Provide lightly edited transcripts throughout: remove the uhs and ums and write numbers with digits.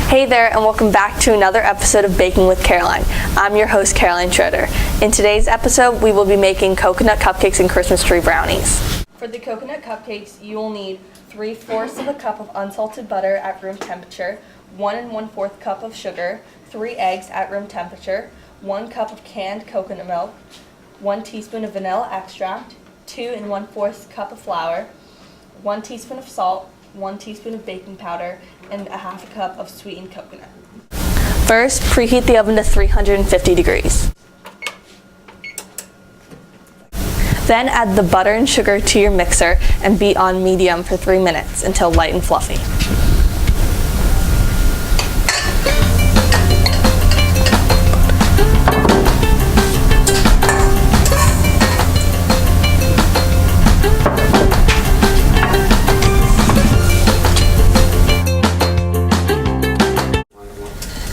Hey there, and welcome back to another episode of Baking with Caroline. I'm your host, Caroline Schroeder. In today's episode, we will be making coconut cupcakes and Christmas tree brownies. For the coconut cupcakes, you will need 3/4 of a cup of unsalted butter at room temperature, 1 1/4 cup of sugar, 3 eggs at room temperature, 1 cup of canned coconut milk, 1 teaspoon of vanilla extract, 2 1/4 cup of flour, 1 teaspoon of salt, 1 teaspoon of baking powder, and a half a cup of sweetened coconut. First, preheat the oven to 350 degrees. Then add the butter and sugar to your mixer and beat on medium for 3 minutes until light and fluffy.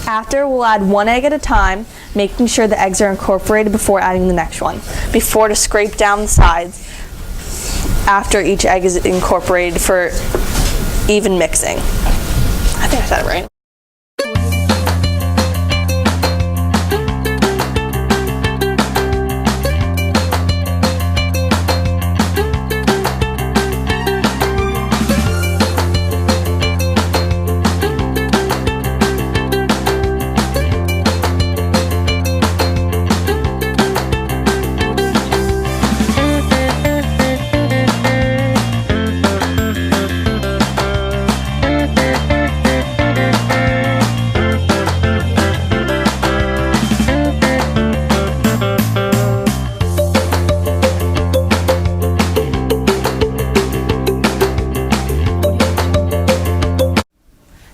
After, we'll add 1 egg at a time, making sure the eggs are incorporated before adding the next one. Be sure to scrape down the sides after each egg is incorporated for even mixing. I think I said it right.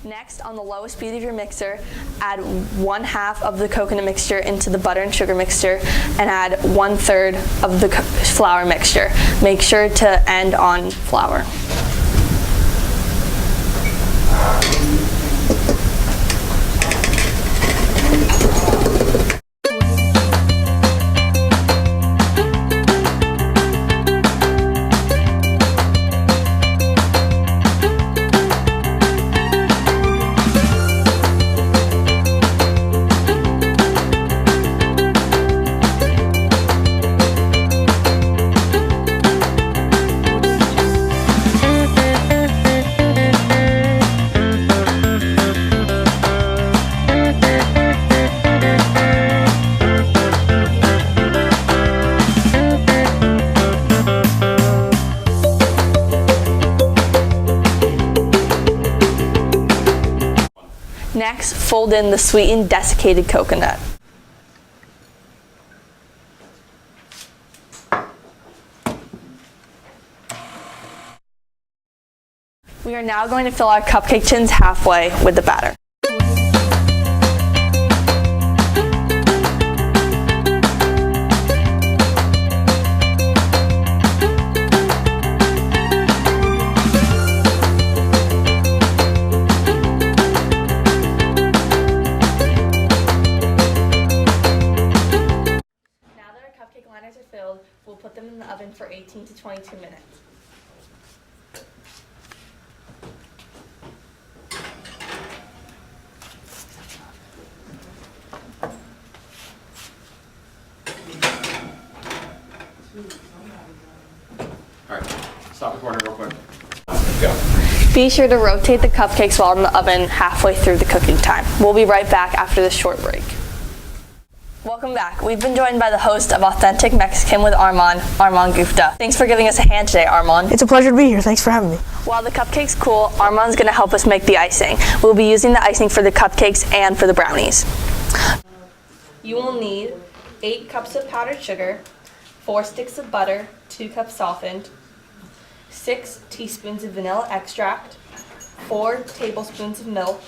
Next, on the lowest speed of your mixer, add 1/2 of the coconut mixture into the butter and sugar mixture and add 1/3 of the flour mixture. Make sure to end on flour. Next, fold in the sweetened desiccated coconut. We are now going to fill our cupcake tins halfway with the batter. Liners are filled, we'll put them in the oven for 18 to 22 minutes. Alright, stop recording real quick. Go. Be sure to rotate the cupcakes while in the oven halfway through the cooking time. We'll be right back after this short break. Welcome back. We've been joined by the host of Authentic Mexican with Armand Gupta. Thanks for giving us a hand today, Armand. It's a pleasure to be here. Thanks for having me. While the cupcakes cool, Armand's going to help us make the icing. We'll be using the icing for the cupcakes and for the brownies. You will need 8 cups of powdered sugar, 4 sticks of butter, 2 cups softened, 6 teaspoons of vanilla extract, 4 tablespoons of milk,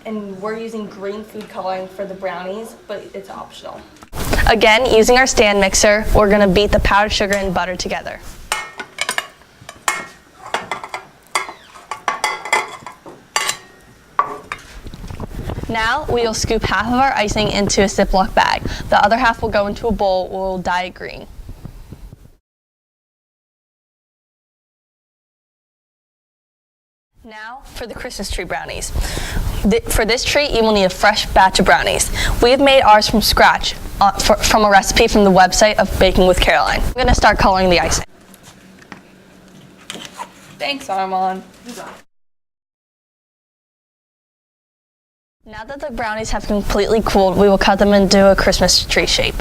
and we're using green food coloring for the brownies, but it's optional. Again, using our stand mixer, we're going to beat the powdered sugar and butter together. Now, we'll scoop half of our icing into a Ziploc bag. The other half will go into a bowl where we'll dye it green. Now for the Christmas tree brownies. For this treat, you will need a fresh batch of brownies. We have made ours from scratch from a recipe from the website of Baking with Caroline. I'm going to start coloring the icing. Thanks, Armand. Now that the brownies have completely cooled, we will cut them into a Christmas tree shape.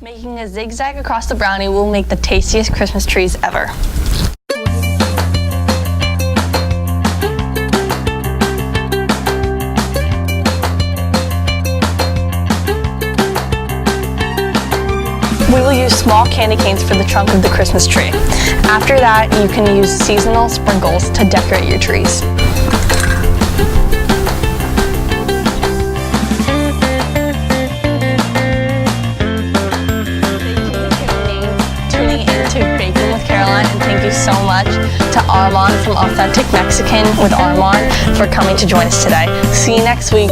Making a zigzag across the brownie will make the tastiest Christmas trees ever. We will use small candy canes for the trunk of the Christmas tree. After that, you can use seasonal sprinkles to decorate your trees. And thank you so much to Armand from Authentic Mexican with Armand for coming to join us today. See you next week.